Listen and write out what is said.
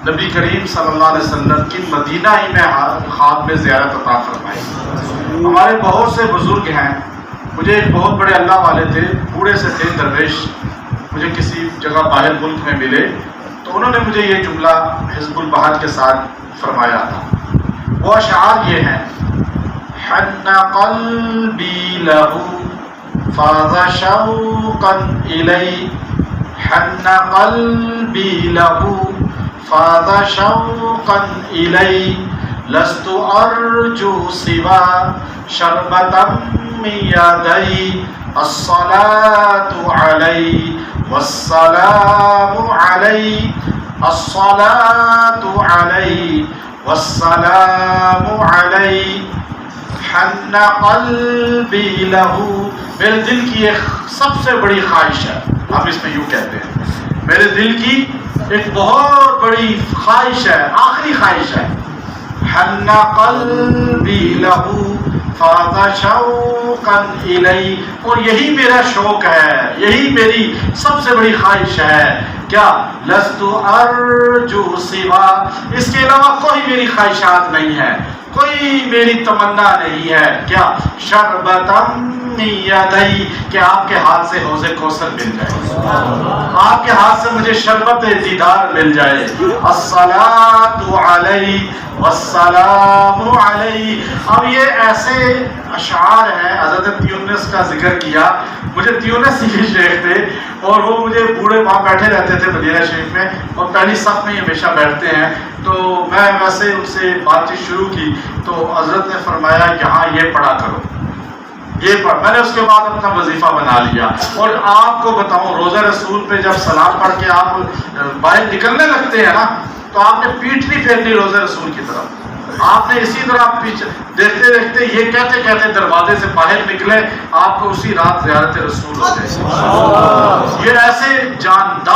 نبی کریم صلی اللہ علیہ وسلم کی مدینہ ہی میں خواب میں زیارت عطا فرمائی۔ ہمارے بہت سے بزرگ ہیں، مجھے ایک بہت بڑے اللہ والے تھے، بوڑھے سے تھے درویش، مجھے کسی جگہ باہر ملک میں ملے تو انہوں نے مجھے یہ جملہ حزب البہار کے ساتھ فرمایا تھا۔ وہ اشعار یہ ہیں: حن قلبی لہو فاض شوقا الی، حن قلبی لہو فاض شوقا الی، لست ارجو سوا شربتا من یدی، الصلاة علی والسلام علی، الصلاة علی والسلام علی، حن قلبی لہو۔ میرے دل کی ایک سب سے بڑی خواہش ہے، ہم اس میں یوں کہتے ہیں، میرے دل کی ایک بہت بڑی خواہش ہے، آخری خواہش ہے، حن قلبی لہو فاض شوقا الی، اور یہی میرا شوق ہے، یہی میری سب سے بڑی خواہش ہے، کیا؟ لست ارجو سوا، اس کے علاوہ کوئی میری خواہشات نہیں ہے، کوئی میری تمنا نہیں ہے، کیا؟ شربتا من یدی، کہ آپ کے ہاتھ سے حوض کوثر مل جائے، آپ کے ہاتھ سے مجھے شربت دیدار مل جائے، الصلاة علی والسلام علی۔ اب یہ ایسے اشعار ہیں، حضرت تیونس کا ذکر کیا، مجھے تیونس کے شیخ تھے اور وہ مجھے بوڑھے وہاں بیٹھے رہتے تھے مدینہ شریف میں، اور پہلی صف میں ہمیشہ بیٹھتے ہیں، تو میں ویسے ان سے بات چیت شروع کی تو حضرت نے فرمایا یہاں یہ پڑھا کرو، یہ پڑھ، میں نے اس کے بعد اپنا وظیفہ بنا لیا۔ اور آپ کو بتاؤں، روزہ رسول پہ جب سلام پڑھ کے آپ باہر نکلنے لگتے ہیں نا، تو آپ نے پیٹھ نہیں پھیرنی روزہ رسول کی طرف، آپ نے اسی طرح پیچھے دیکھتے دیکھتے یہ کہتے کہتے دروازے سے باہر نکلے، آپ کو اسی رات زیارت رسول ہو جائے۔ یہ ایسے جاندار